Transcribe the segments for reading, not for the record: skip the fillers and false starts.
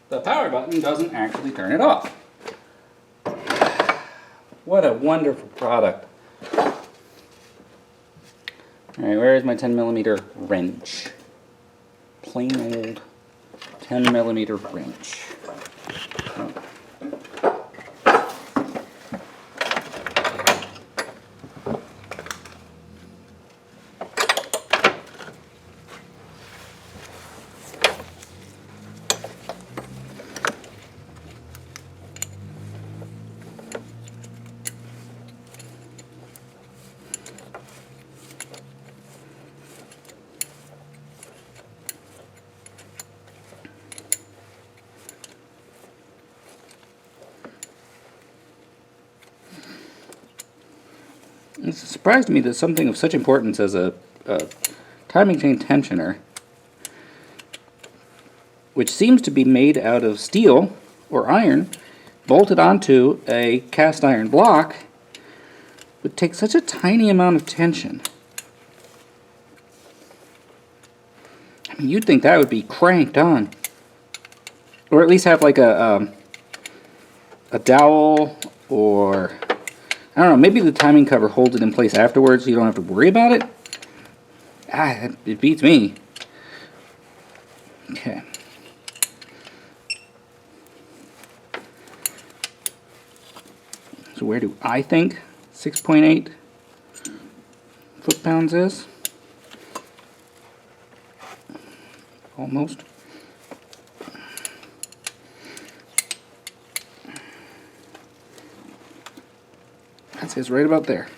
The power button doesn't actually turn it off. What a wonderful product. Alright, where is my 10mm wrench? Plain old 10mm wrench. Oh. It's a surprise to me that something of such importance as a timing chain tensioner, which seems to be made out of steel or iron, bolted onto a cast iron block, would take such a tiny amount of tension. I mean, you'd think that would be cranked on. Or at least have like a dowel, or I don't know, maybe the timing cover holds it in place afterwards so you don't have to worry about it. It beats me. Okay. So where do I think 6.8 foot-pounds is? Almost. That says right about there.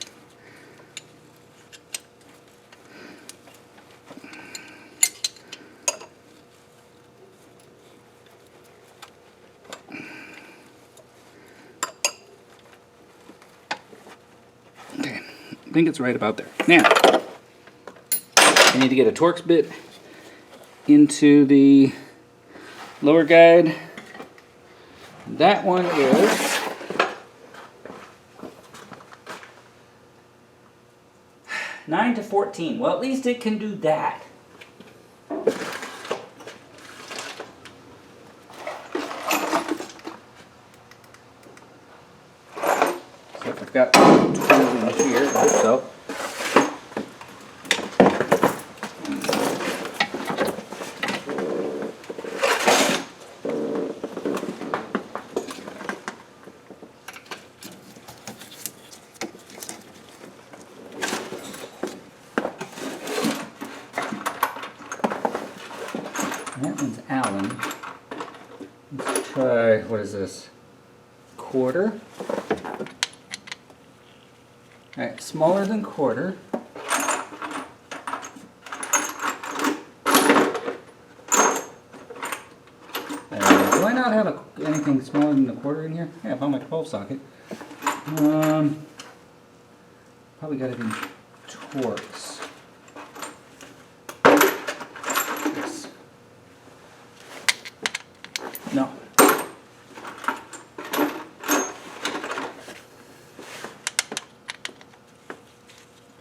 Okay, I think it's right about there. Now, I need to get a Torx bit into the lower guide. That one is 9 to 14. Well, at least it can do that. So if I've got tools in here, I hope so. That one's Allen. Let's try, what is this? Quarter. Alright, smaller than quarter. Do I not have anything smaller than a quarter in here? Yeah, I found my 12 socket. Probably got it in Torx. No.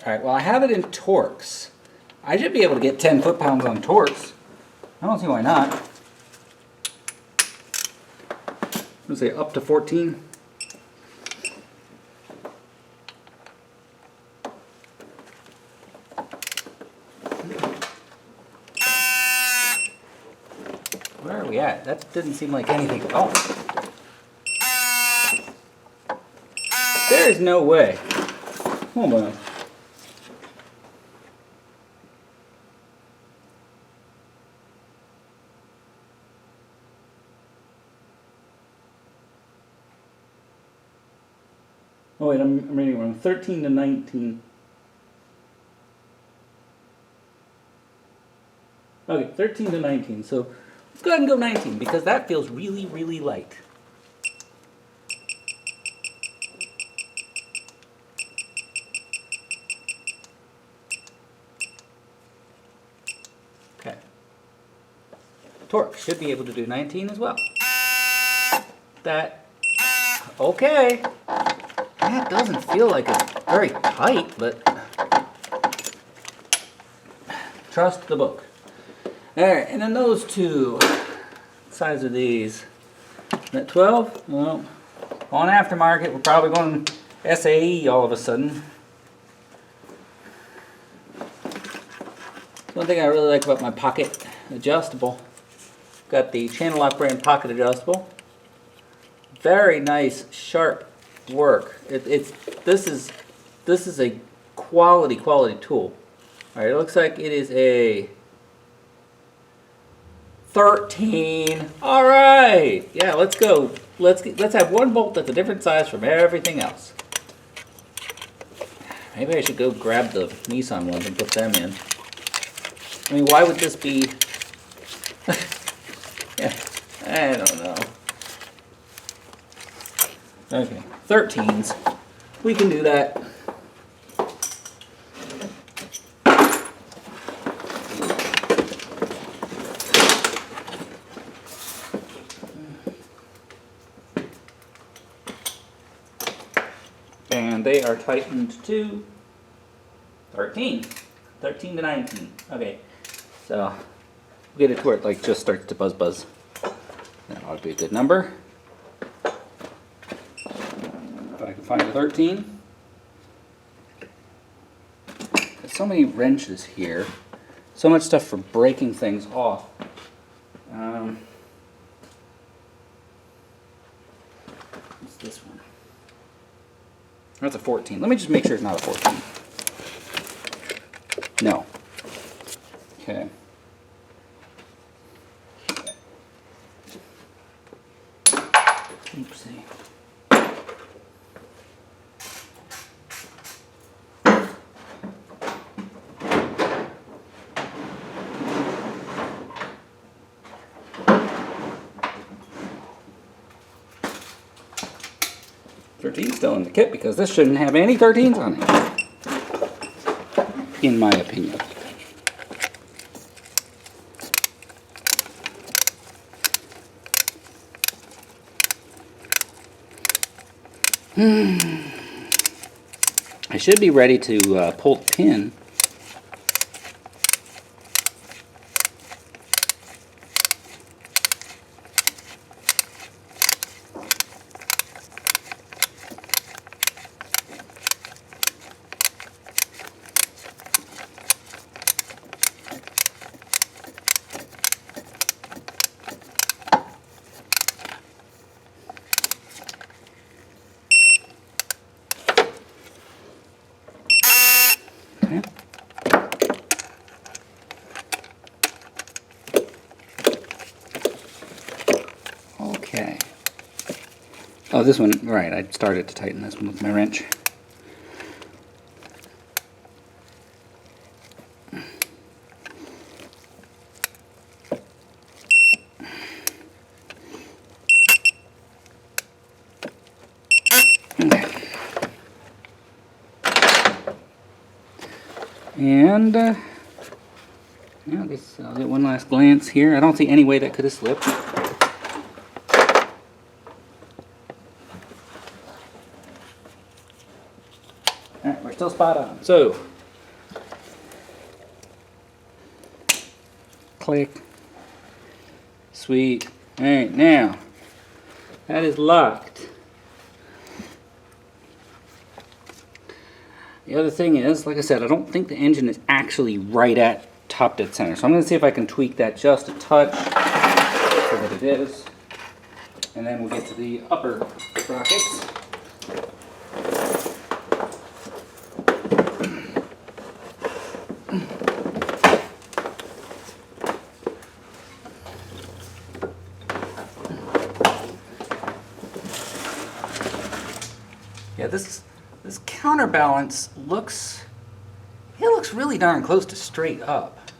Alright, well I have it in Torx. I should be able to get 10 foot-pounds on Torx. I don't see why not. Let's say up to 14. Where are we at? That didn't seem like anything at all. There is no way. Hold on. Oh wait, I'm reading wrong. 13 to 19. Okay, 13 to 19. So let's go ahead and go 19 because that feels really, really light. Okay. Torx should be able to do 19 as well. That, okay. That doesn't feel like it's very tight, but trust the book. Alright, and then those two. size are these? Is that 12? Well, on aftermarket, we're probably going SAE all of a sudden. One thing I really like about my pocket adjustable, got the Channel Lock brand pocket adjustable. Very nice, sharp work. This is a quality tool. All right, it looks like it is a 13. All right, yeah, let's go. Let's have one bolt that's a different size from everything else. Maybe I should go grab the Nissan ones and put them in. I mean, why would this be? Yeah, I don't know. Okay, 13s. We can do that. And they are tightened to 13. 13 to 19. Okay, so we'll get it to where it like just starts to buzz. That ought to be a good number. If I can find a 13. There's so many wrenches here. So much stuff for breaking things off. What's this one? That's a 14. Let me just make sure it's not a 14. No. Okay. Oopsie. Still in the kit because this shouldn't have any 13s on it, in my opinion. I should be ready to pull the pin. Okay. Oh, this one, right, I started to tighten this one with my wrench. And yeah, I'll get one last glance here. I don't see any way that could have slipped. Alright, we're still spot on. So, click. Sweet. Alright, now, that is locked. The other thing is, like I said, I don't think the engine is actually right at top dead center. So I'm going to see if I can tweak that just a touch so that it is. And then we'll get to the upper sprockets. Yeah, this counterbalance looks really darn close to straight up.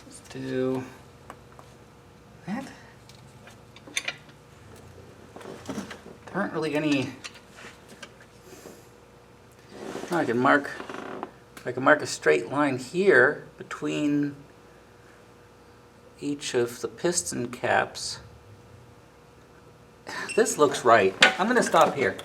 Let's do that. There aren't really any. I can mark a straight line here between each of the piston caps. This looks right. I'm going to stop here.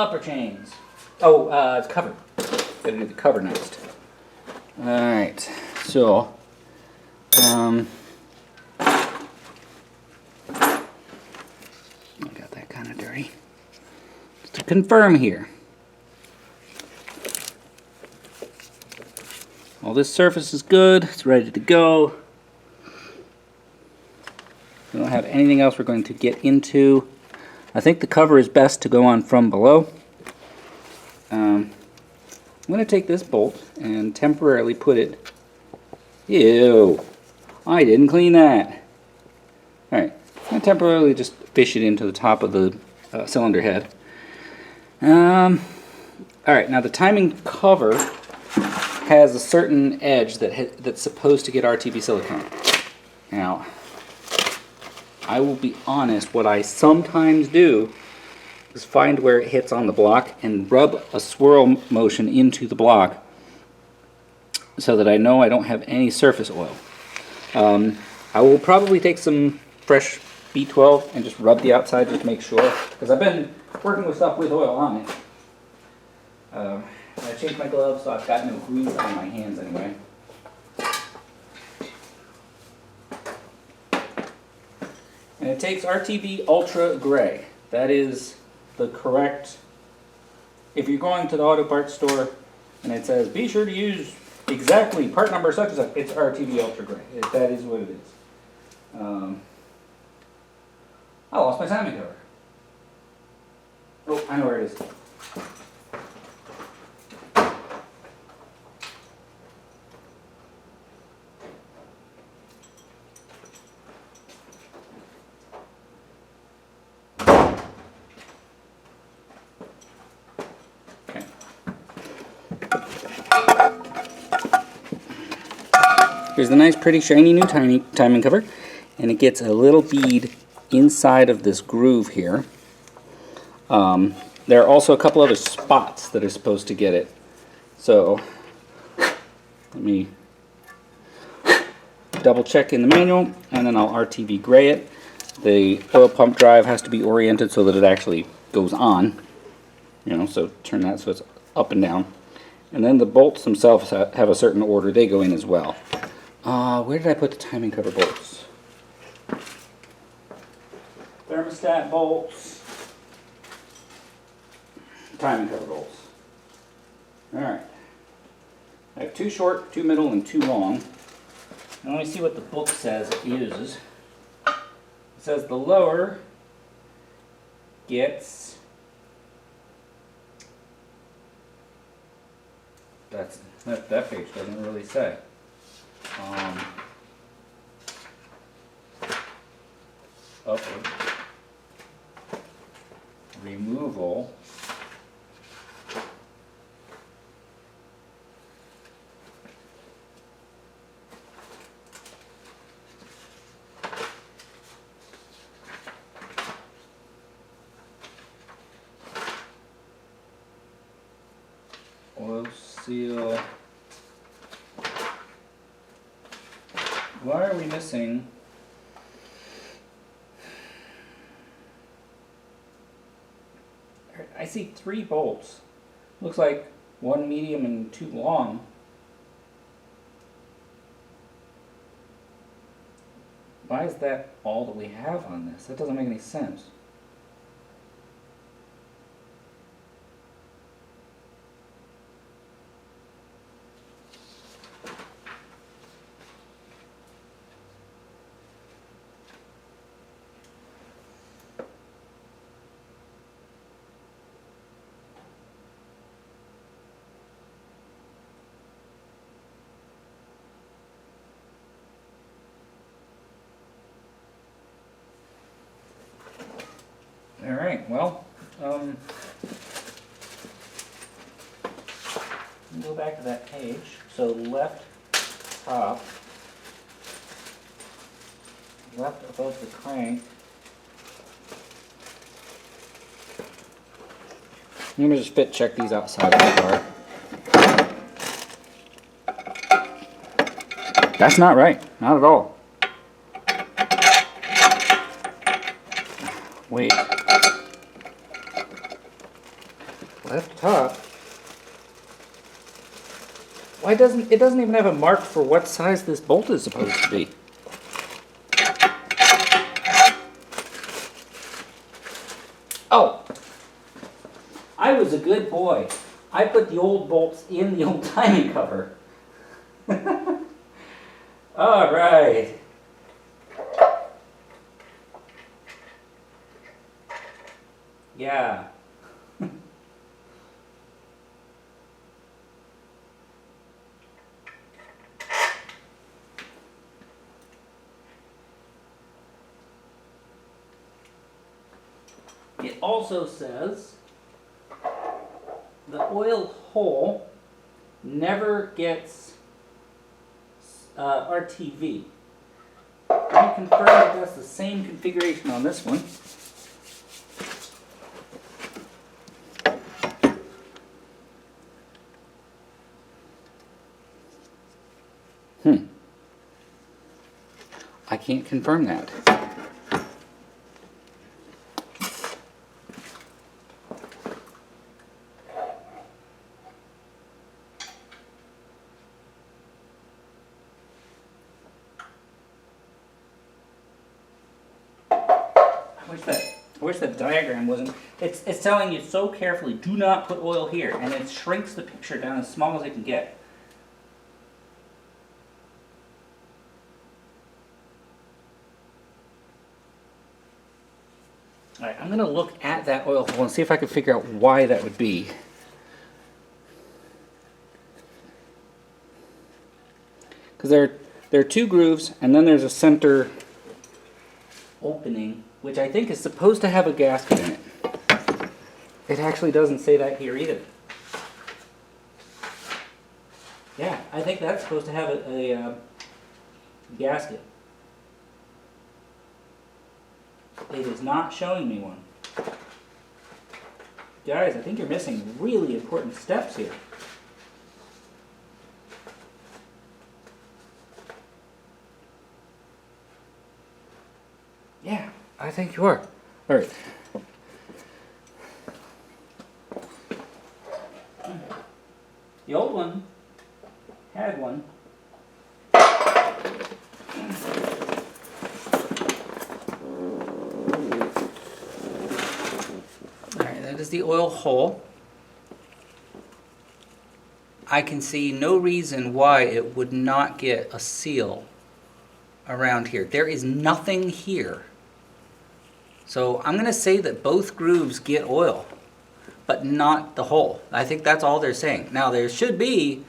upper chains. Oh, it's covered. Gotta do the cover next. Alright, so I got that kind of dirty. Just to confirm here. All this surface is good, it's ready to go. We don't have anything else we're going to get into. I think the cover is best to go on from below. I'm going to take this bolt and temporarily put it... Ew! I didn't clean that! Alright, I'm going to temporarily just fish it into the top of the cylinder head. Alright, now the timing cover has a certain edge that's supposed to get RTV silicone. Now, I will be honest, what I sometimes do is find where it hits on the block and rub a swirl motion into the block so that I know I don't have any surface oil. I will probably take some fresh B12 and just rub the outside just to make sure, because I've been working with stuff with oil on it. I changed my gloves, so I've got no grease on my hands anyway. And it takes RTV Ultra Gray. That is the correct... If you're going to the auto parts store and it says, be sure to use exactly part number such and such, it's RTV Ultra Gray. That is what it is. I lost my timing cover. Oh, I know where it is. Here's the nice, pretty, shiny new timing cover, and it gets a little bead inside of this groove here. There are also a couple other spots that are supposed to get it. So, let me double check in the manual, and then I'll RTV gray it. The oil pump drive has to be oriented so that it actually goes on. You know, so turn that so it's up and down. And then the bolts themselves have a certain order. They go in as well. Where did I put the timing cover bolts? Thermostat bolts. Timing cover bolts. Alright. I have 2 short, 2 middle, and 2 long. Now let me see what the book says it uses. It says the lower gets... That page doesn't really say. Upward. Removal. Oil seal. Why are we missing? I see 3 bolts. Looks like 1 medium and 2 long. Why is that all that we have on this? That doesn't make any sense. Alright, well, go back to that page. So left top, left above the crank. Let me just fit check these outside of the car. That's not right, not at all. Wait. left top. Why doesn't it doesn't even have a mark for what size this bolt is supposed to be? Oh, I was a good boy. I put the old bolts in the old timing cover. All right. Yeah. It also says the oil hole never gets RTV. Let me confirm that that's the same configuration on this one. I can't confirm that. I wish that diagram wasn't. It's telling you so carefully, do not put oil here, and it shrinks the picture down as small as it can get. Alright, I'm going to look at that oil hole and see if I can figure out why that would be. Because there are two grooves, and then there's a center opening, which I think is supposed to have a gasket in it. It actually doesn't say that here either. Yeah, I think that's supposed to have a gasket. It is not showing me one. Guys, I think you're missing really important steps here. Yeah, I think you are. All right. The old one had one. Alright, that is the oil hole. I can see no reason why it would not get a seal around here. There is nothing here. So I'm going to say that both grooves get oil, but not the hole. I think that's all they're saying. Now there should be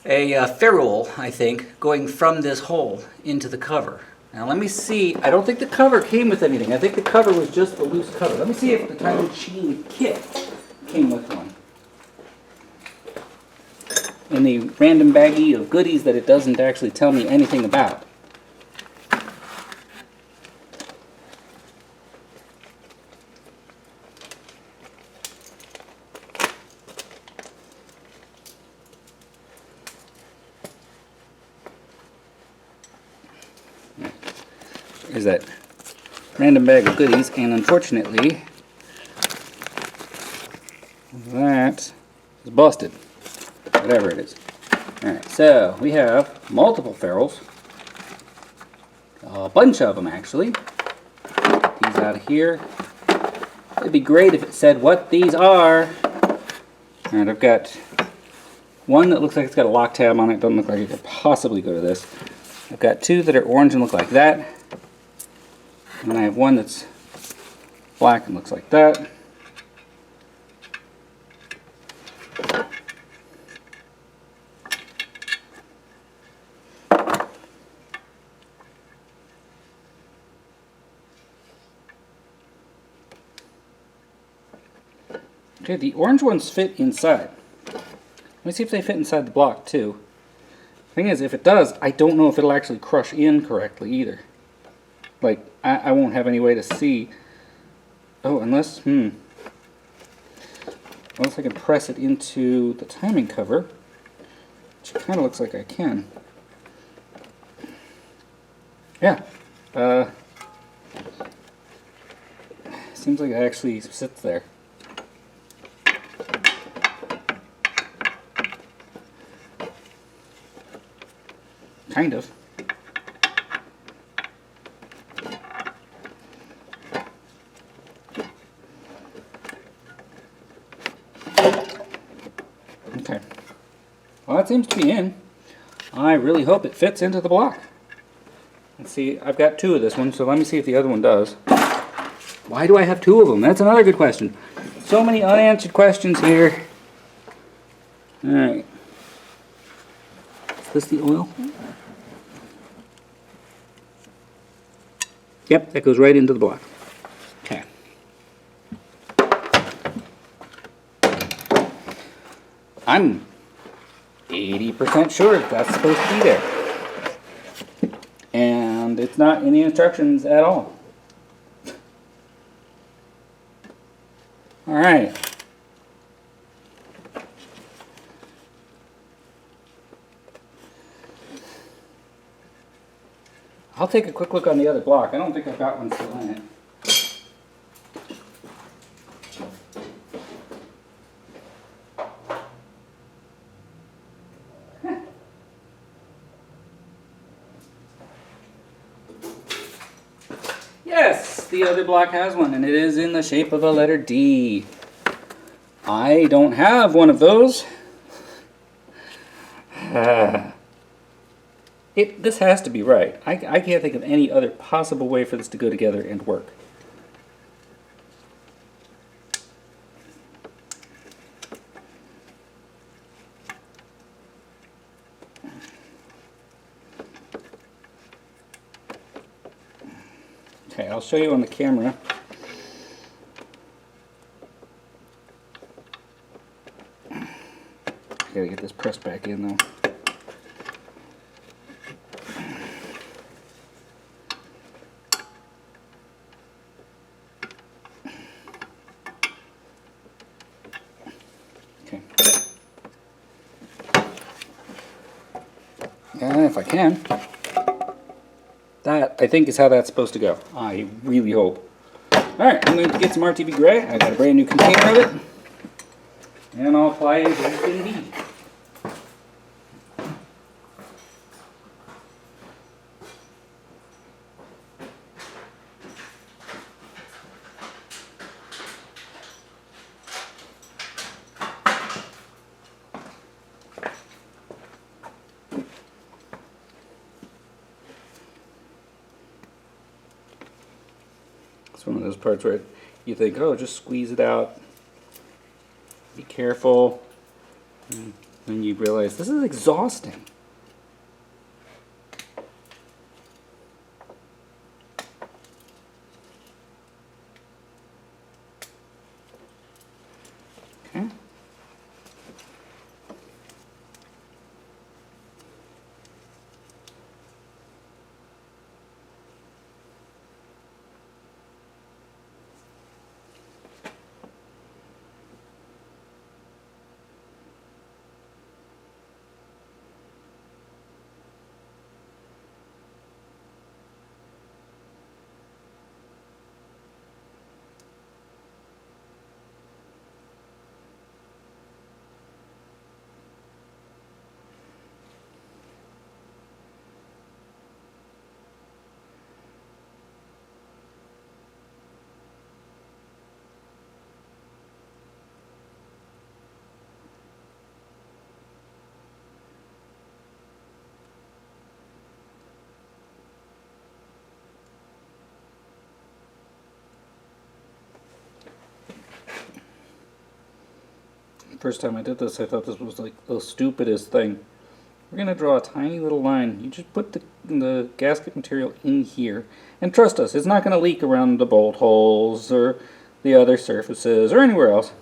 a ferrule, I think, going from this hole into the cover. Now let me see. I don't think the cover came with anything. I think the cover was just the loose cover. Let me see if the time machine kit came with one. In the random baggie of goodies that it doesn't actually tell me anything about. There's that random bag of goodies, and unfortunately, that is busted. Whatever it is. Alright, so we have multiple ferrules. A bunch of them, actually. Get these out of here. It'd be great if it said what these are. Alright, I've got one that looks like it's got a lock tab on it. Doesn't look like it could possibly go to this. I've got two that are orange and look like that. And I have one that's black and looks like that. Okay, the orange ones fit inside. Let me see if they fit inside the block too. Thing is, if it does, I don't know if it'll actually crush in correctly either. Like, I won't have any way to see. Oh, unless I can press it into the timing cover, which kind of looks like I can. Yeah. Seems like it actually sits there. kind of. Okay. Well, that seems to be in. I really hope it fits into the block. Let's see, I've got 2 of this one, so let me see if the other one does. Why do I have 2 of them? That's another good question. So many unanswered questions here. Alright. Is this the oil? Yep, that goes right into the block. Okay. I'm 80% sure that's supposed to be there. And it's not in the instructions at all. Alright. I'll take a quick look on the other block. I don't think I've got one still in it. Yes, the other block has one, and it is in the shape of a letter D. I don't have one of those. This has to be right. I can't think of any other possible way for this to go together and work. Okay, I'll show you on the camera. I gotta get this pressed back in though. Okay. And if I can. That, I think, is how that's supposed to go. I really hope. Alright, I'm going to get some RTV gray. I got a brand new container of it. And I'll apply it as it can be. It's one of those parts where you think, oh, just squeeze it out. Be careful. And then you realize this is exhausting. Okay. First time I did this, I thought this was like the stupidest thing. We're going to draw a tiny little line. You just put the gasket material in here. And trust us, it's not going to leak around the bolt holes or the other surfaces or anywhere else.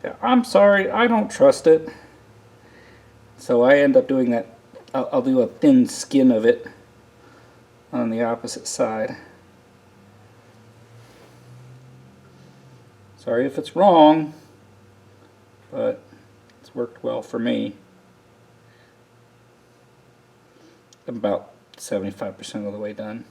Yeah, I'm sorry, I don't trust it. So I end up doing that. I'll do a thin skin of it on the opposite side. Sorry if it's wrong, but it's worked well for me. I'm about 75% of the way done.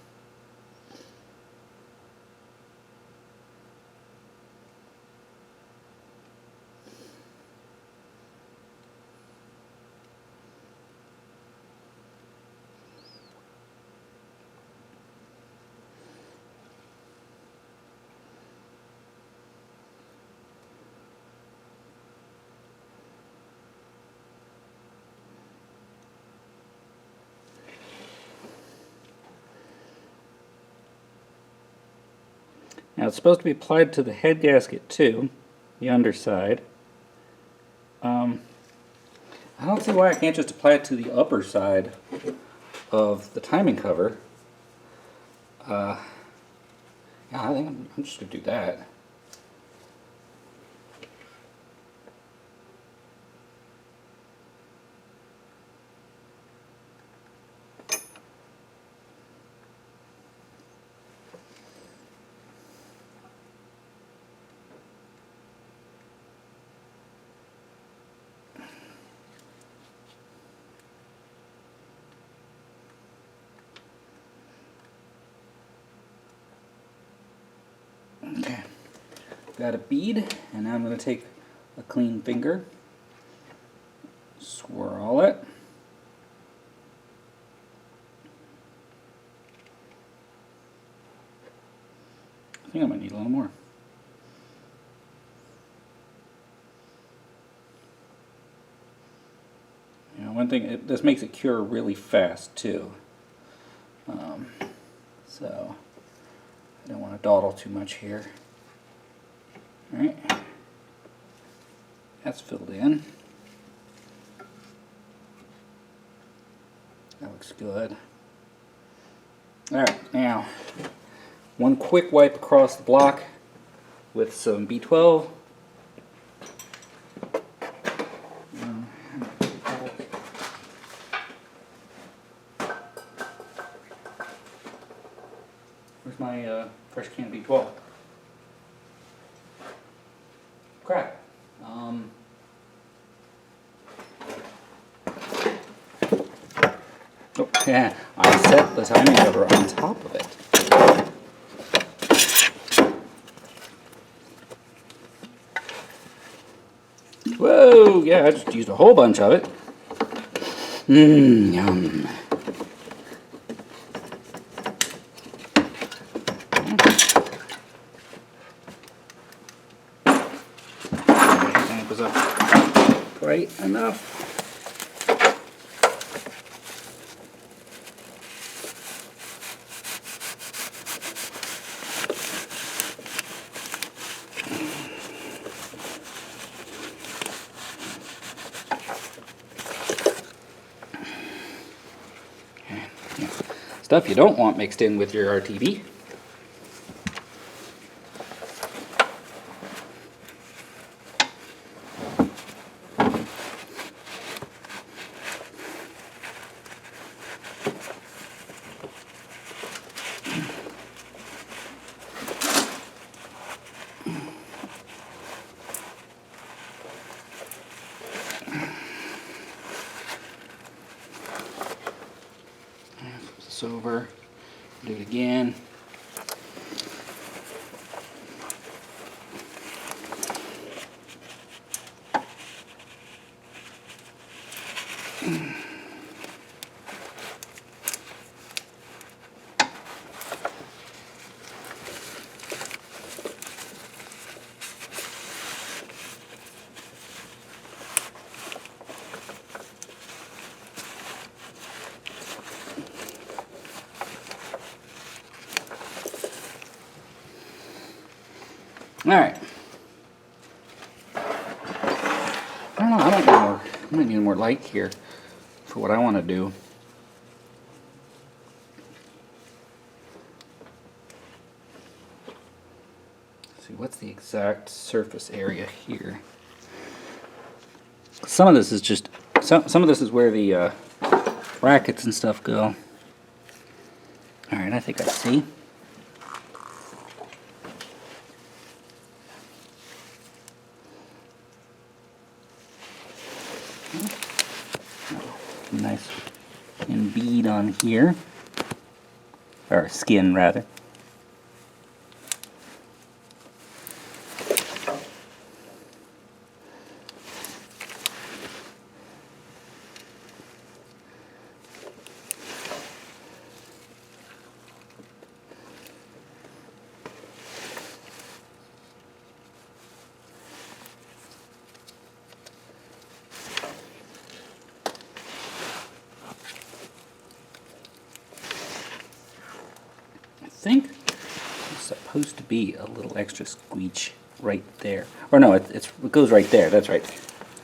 Now it's supposed to be applied to the head gasket too, the underside. I don't see why I can't just apply it to the upper side of the timing cover. Yeah, I think I'm just going to do that. Okay, got a bead, and now I'm going to take a clean finger, swirl it, I think I might need a little more. You know, one thing, this makes it cure really fast too, so I don't want to dawdle too much here. Alright, that's filled in. That looks good. Alright, now one quick wipe across the block with some B12. Where's my fresh can of B12? Crap. Oh, yeah, I set the timing cover on top of it. Whoa, yeah, I just used a whole bunch of it. Yum. That was up quite enough. Stuff you don't want mixed in with your RTV. Flip this over, do it again. Alright. I don't know, I might need more light here for what I want to do. Let's see, what's the exact surface area here? Some of this is just, some of this is where the brackets and stuff go. Alright, I think I see. Nice and bead on here, or skin rather. I supposed to be a little extra squeech right there. Or no, it goes right there. That's right.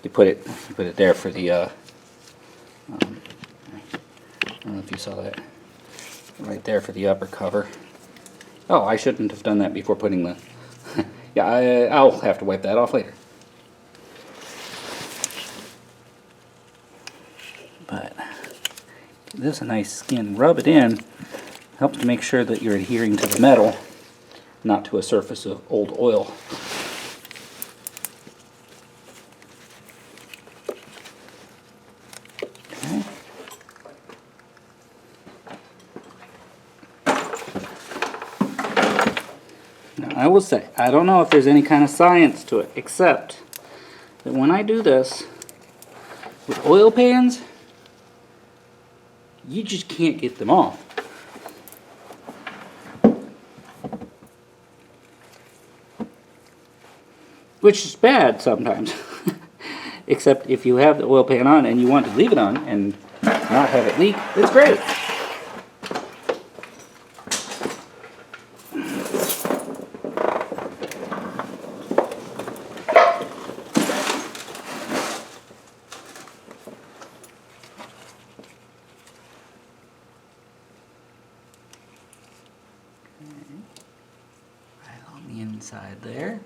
You put it there for the. I don't know if you saw that. Right there for the upper cover. Oh, I shouldn't have done that before putting the. Yeah, I'll have to wipe that off later. But give this a nice skin. Rub it in. Helps to make sure that you're adhering to the metal, not to a surface of old oil. Okay. Now, I will say, I don't know if there's any kind of science to it, except that when I do this with oil pans, you just can't get them off. Which is bad sometimes. Except if you have the oil pan on and you want to leave it on and not have it leak, it's great. Right on the inside there.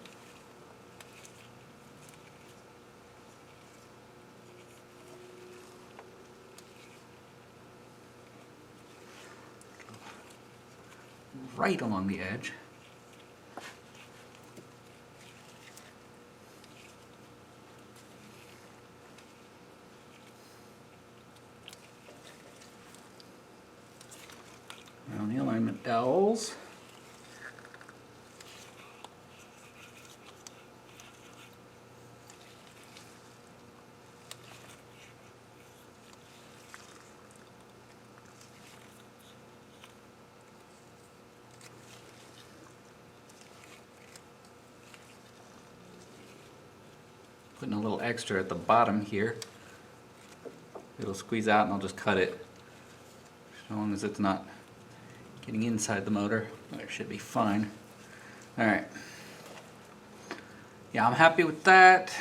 Right along the edge. Around the alignment dowels. Putting a little extra at the bottom here. It'll squeeze out and I'll just cut it. As long as it's not getting inside the motor, it should be fine. Alright. Yeah, I'm happy with that.